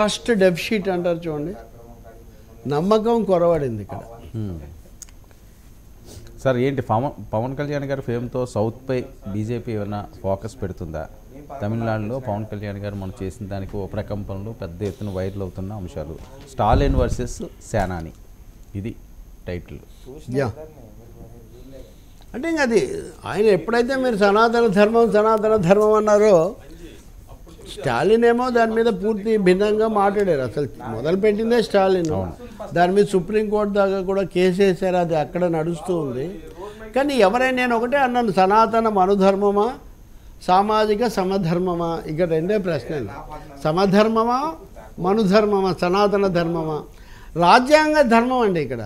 Trust deficit అంటారు చూడండి, నమ్మకం కొరవడింది ఇక్కడ. సార్ ఏంటి పవన్ కళ్యాణ్ గారి ఫేమ్తో సౌత్పై బీజేపీ ఏమైనా ఫోకస్ పెడుతుందా? తమిళనాడులో పవన్ కళ్యాణ్ గారు మనం చేసిన దానికి ఉపకంపనలు పెద్ద ఎత్తున వైరల్ అవుతున్న అంశాలు, స్టాలిన్ వర్సెస్ సేనాని, ఇది టైటిల్. యా అంటే ఇంక అది ఆయన ఎప్పుడైతే మీరు సనాతన ధర్మం అన్నారో, స్టాలిన్ ఏమో దాని మీద పూర్తి భిన్నంగా మాట్లాడారు. అసలు మొదలుపెట్టిందే స్టాలిన్. దాని మీద సుప్రీంకోర్టు దాకా కూడా కేసు వేశారు, అది అక్కడ నడుస్తూ ఉంది. కానీ ఎవరైనా నేను ఒకటే అన్నాను, సనాతన మనుధర్మమా సామాజిక సమధర్మమా? ఇక రెండే ప్రశ్నలు, సమధర్మమా మనుధర్మమా సనాతన ధర్మమా? రాజ్యాంగ ధర్మం అండి ఇక్కడ.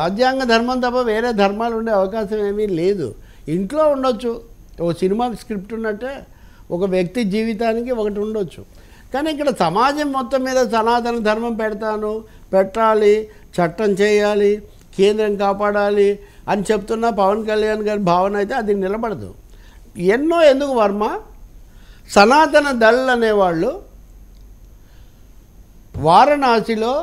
రాజ్యాంగ ధర్మం తప్ప వేరే ధర్మాలు ఉండే అవకాశం ఏమీ లేదు. ఇంట్లో ఉండొచ్చు, ఓ సినిమాకి స్క్రిప్ట్ ఉన్నట్టే ఒక వ్యక్తి జీవితానికి ఒకటి ఉండొచ్చు. కానీ ఇక్కడ సమాజం మొత్తం మీద సనాతన ధర్మం పెట్టాలి, చట్టం చేయాలి, కేంద్రం కాపాడాలి అని చెప్తున్న పవన్ కళ్యాణ్ గారి భావన అయితే అది నిలబడదు. ఎందుకు వర్మ, సనాతన దళ్ అనేవాళ్ళు వారణాసిలో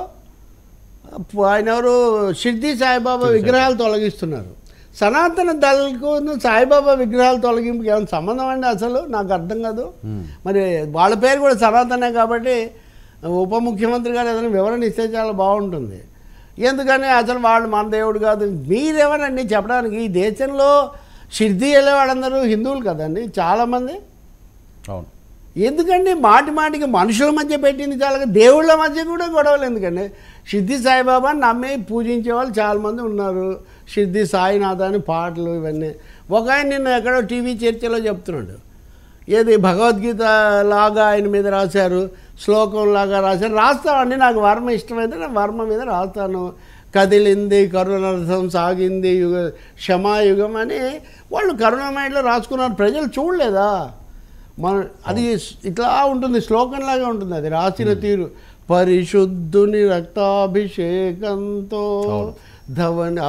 ఆయన ఎవరు షిర్డీ సాయిబాబా విగ్రహాలు తొలగిస్తున్నారు. సనాతన దళకు సాయిబాబా విగ్రహాలు తొలగింపుకి ఏమైనా సంబంధం అండి? అసలు నాకు అర్థం కాదు. మరి వాళ్ళ పేరు కూడా సనాతనే కాబట్టి ఉప ముఖ్యమంత్రి గారు ఏదైనా వివరణ ఇస్తే చాలా బాగుంటుంది. ఎందుకని అసలు వాళ్ళు మన దేవుడు కాదు, మీరెవరండి చెప్పడానికి? ఈ దేశంలో షిర్డీ వెళ్ళే వాళ్ళందరూ హిందువులు కదండి చాలామంది. అవును, ఎందుకండి మాటికి మనుషుల మధ్య పెట్టింది చాలా, దేవుళ్ళ మధ్య కూడా గొడవలు ఎందుకండి? షిర్డీ సాయిబాబాని నమ్మి పూజించే వాళ్ళు చాలామంది ఉన్నారు. షిర్డీ సాయినాథ్ అని పాటలు ఇవన్నీ. ఒక ఆయన నిన్న ఎక్కడో టీవీ చర్చలో చెప్తున్నాడు, ఏది భగవద్గీత లాగా ఆయన మీద రాశారు, శ్లోకం లాగా రాశారు. రాస్తామండి, నాకు వర్మ ఇష్టమైతే నేను వర్మ మీద రాస్తాను. కదిలింది కరుణరథం సాగింది క్షమాయుగం అని వాళ్ళు కరుణమయంలో రాసుకున్నారు. ప్రజలు చూడలేదా? అది ఇట్లా ఉంటుంది, శ్లోకంలాగా ఉంటుంది అది రాసిన తీరు. పరిశుద్ధుని రక్తాభిషేకంతో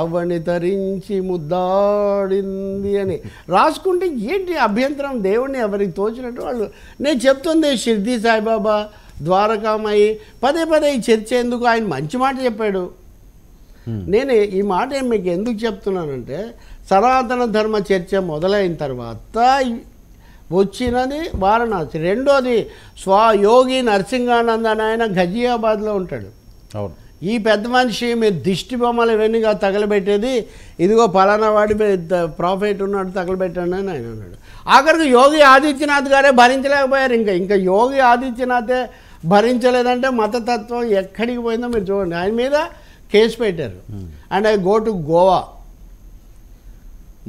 అవని తరించి ముద్దాడింది అని రాసుకుంటే ఏంటి అభ్యంతరం? దేవుణ్ణి ఎవరికి తోచినట్టు వాళ్ళు. నేను చెప్తుంది షిర్డీ సాయిబాబా ద్వారకామయ్యి పదే ఈ చర్చ ఎందుకు? ఆయన మంచి మాట చెప్పాడు. నేను ఈ మాట మీకు ఎందుకు చెప్తున్నానంటే, సనాతన ధర్మ చర్చ మొదలైన తర్వాత వచ్చినది వారణాసి. రెండోది యోగి నరసింహానంద్ అని ఆయన ఘజియాబాద్లో ఉంటాడు. అవును, ఈ పెద్ద మనిషి మీరు దిష్టి బొమ్మలు ఇవన్నీగా తగలబెట్టేది, ఇదిగో పలానా వాడి ప్రాఫిట్ ఉన్నాడు తగలబెట్టండి అని ఆయన అన్నాడు. ఆఖరికి యోగి ఆదిత్యనాథ్ గారే భరించలేకపోయారు. ఇంకా యోగి ఆదిత్యనాథే భరించలేదంటే మతతత్వం ఎక్కడికి పోయిందో మీరు చూడండి. ఆయన మీద కేసు పెట్టారు. And I go to Goa.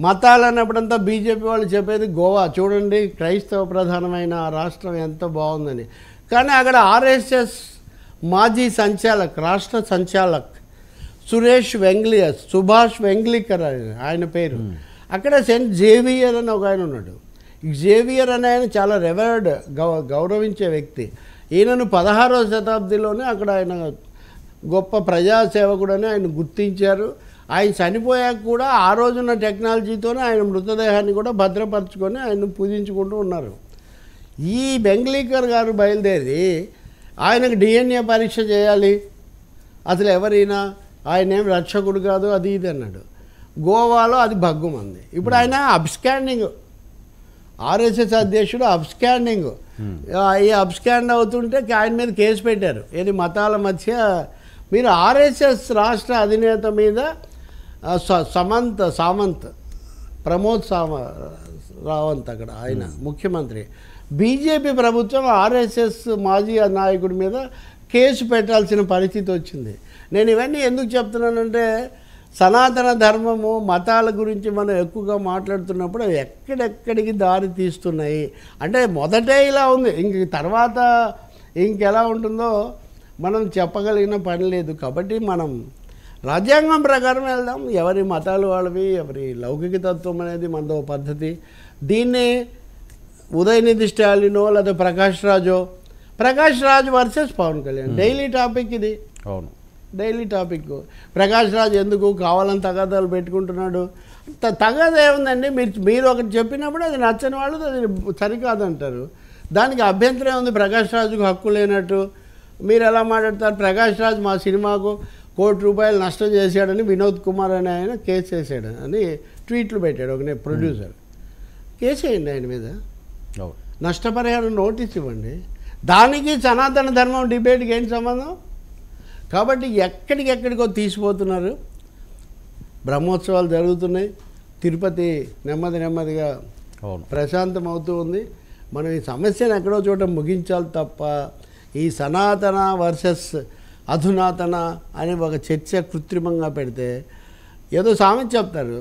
మతాలు అన్నప్పుడంతా బీజేపీ వాళ్ళు చెప్పేది గోవా చూడండి, క్రైస్తవ ప్రధానమైన రాష్ట్రం ఎంత బాగుందని. కానీ అక్కడ ఆర్ఎస్ఎస్ మాజీ సంచాలక్, రాష్ట్ర సంచాలక్ సుభాష్ వెంగ్లీకర్ ఆయన పేరు. అక్కడ సెయింట్ జేవియర్ అని ఒక ఆయన ఉన్నాడు. జేవియర్ అనే ఆయన చాలా రెవర్డ్, గౌరవించే వ్యక్తి. ఈయనను 16వ శతాబ్దిలోనే అక్కడ ఆయన గొప్ప ప్రజాసేవకుడని ఆయన గుర్తించారు. ఆయన చనిపోయాక కూడా ఆ రోజున్న టెక్నాలజీతోనే ఆయన మృతదేహాన్ని కూడా భద్రపరచుకొని ఆయన పూజించుకుంటూ ఉన్నారు. ఈ బెంగ్లీకర్ గారు బయలుదేరి ఆయనకు డిఎన్ఏ పరీక్ష చేయాలి, అసలు ఎవరైనా ఆయన ఏం రక్షకుడు కాదు అది ఇది అన్నాడు. గోవాలో అది భగ్గుమంది. ఇప్పుడు ఆయన అబ్స్కాండింగ్, ఆర్ఎస్ఎస్ అధ్యక్షుడు అబ్స్కాండింగ్. ఈ అబ్స్కాండ్ అవుతుంటే ఆయన మీద కేసు పెట్టారు. ఏది మతాల మధ్య. మీరు ఆర్ఎస్ఎస్ రాష్ట్ర అధినేత మీద ప్రమోద్ రావంత్ అక్కడ ఆయన ముఖ్యమంత్రి. బీజేపీ ప్రభుత్వం ఆర్ఎస్ఎస్ మాజీ నాయకుడి మీద కేసు పెట్టాల్సిన పరిస్థితి వచ్చింది. నేను ఇవన్నీ ఎందుకు చెప్తున్నానంటే, సనాతన ధర్మము మతాల గురించి మనం ఎక్కువగా మాట్లాడుతున్నప్పుడు అవి ఎక్కడెక్కడికి దారి తీస్తున్నాయి అంటే, మొదటే ఇలా ఉంది, ఇంక తర్వాత ఇంకెలా ఉంటుందో మనం చెప్పగలిగిన పని లేదు. కాబట్టి మనం రాజ్యాంగం ప్రకారం వెళ్దాం. ఎవరి మతాలు వాళ్ళవి, ఎవరి లౌకిక తత్వం అనేది మనదో పద్ధతి. దీన్ని ఉదయనిధి స్టాలినో లేదా Prakash Raj versus Pawan Kalyan daily topic ఇది. అవును, డైలీ టాపిక్. ప్రకాష్ రాజ్ ఎందుకు కావాలని తగాదాలు పెట్టుకుంటున్నాడు? తగాదా ఏముందండి? మీరు ఒకటి చెప్పినప్పుడు అది నచ్చని వాళ్ళు అది సరికాదంటారు. దానికి అభ్యంతరం ఉంది ప్రకాష్ రాజుకు హక్కు లేనట్టు. మీరు ఎలా మాట్లాడతారు? ప్రకాష్ రాజు మా సినిమాకు ₹1 కోటి నష్టం చేశాడని వినోద్ కుమార్ అని ఆయన కేసు వేసాడు అని ట్వీట్లు పెట్టాడు ఒక ప్రొడ్యూసర్. కేసు వేయండి ఆయన మీద, నష్టపరిహారం నోటీస్ ఇవ్వండి. దానికి సనాతన ధర్మం డిబేట్కి ఏంటి సంబంధం? కాబట్టి ఎక్కడికెక్కడికో తీసిపోతున్నారు. బ్రహ్మోత్సవాలు జరుగుతున్నాయి, తిరుపతి నెమ్మదిగా ప్రశాంతం అవుతూ ఉంది. మనం ఈ సమస్యను ఎక్కడో చోట ముగించాలి తప్ప ఈ సనాతన వర్సెస్ అధునాతన అని ఒక చర్చ కృత్రిమంగా పెడితే ఏదో సామెత చెప్తారు.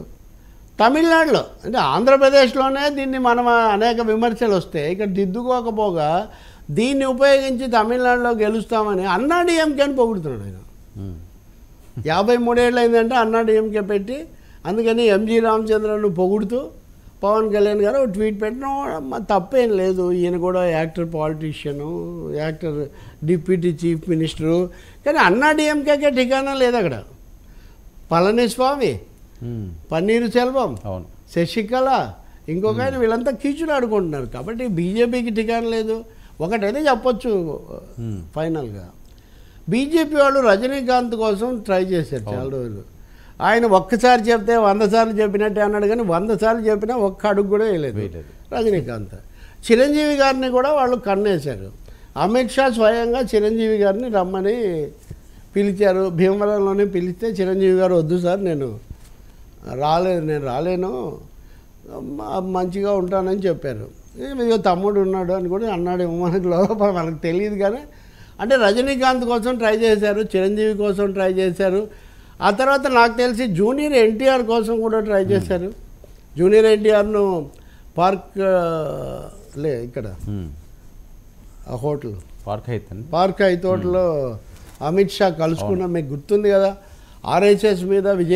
తమిళనాడులో అంటే ఆంధ్రప్రదేశ్లోనే దీన్ని మనం అనేక విమర్శలు వస్తాయి, ఇక్కడ దిద్దుకోకపోగా దీన్ని ఉపయోగించి తమిళనాడులో గెలుస్తామని అన్నాడీఎంకే అని పొగుడుతున్నాడు ఆయన. 53 ఏళ్ళు అయిందంటే అన్నాడీఎంకే పెట్టి, అందుకని ఎంజీ రామచంద్రను పొగుడుతూ పవన్ కళ్యాణ్ గారు ట్వీట్ పెట్టిన తప్పేం లేదు. ఈయన కూడా actor, politician, actor, deputy chief minister. కానీ అన్నాడీఎంకేకే ఠికానా లేదు అక్కడ. పళనిస్వామి, పన్నీరు సెల్వం, శశికళ, ఇంకొక ఆయన వీళ్ళంతా కీచులు ఆడుకుంటున్నారు. కాబట్టి బీజేపీకి ఠికానా లేదు. ఒకటైతే చెప్పొచ్చు ఫైనల్గా, బీజేపీ వాళ్ళు రజనీకాంత్ కోసం ట్రై చేశారు చాలా రోజులు. ఆయన ఒక్కసారి చెప్తే 100 సార్లు చెప్పినట్టే అన్నాడు, కానీ 100 సార్లు చెప్పినా ఒక్క అడుగు కూడా వేయలేదు రజనీకాంత్. చిరంజీవి గారిని కూడా వాళ్ళు కన్నేశారు. అమిత్ షా స్వయంగా చిరంజీవి గారిని రమ్మని పిలిచారు. భీమవరంలోనే పిలిస్తే చిరంజీవి గారు వద్దు సార్ నేను రాలేను, మంచిగా ఉంటానని చెప్పారు. ఇదిగో తమ్ముడు ఉన్నాడు అని కూడా అన్నాడు. మనకు లోపల మనకు తెలియదు, కానీ అంటే రజనీకాంత్ కోసం ట్రై చేశారు, చిరంజీవి కోసం ట్రై చేశారు. ఆ తర్వాత నాకు తెలిసి జూనియర్ ఎన్టీఆర్ కోసం కూడా ట్రై చేశారు. జూనియర్ ఎన్టీఆర్ను ఇక్కడ ఆ హోటల్ పార్క్ హైత్ హోటల్లో అమిత్ షా కలుసుకున్నా, మీకు గుర్తుంది కదా. ఆర్ఎస్ఎస్ మీద విజయ్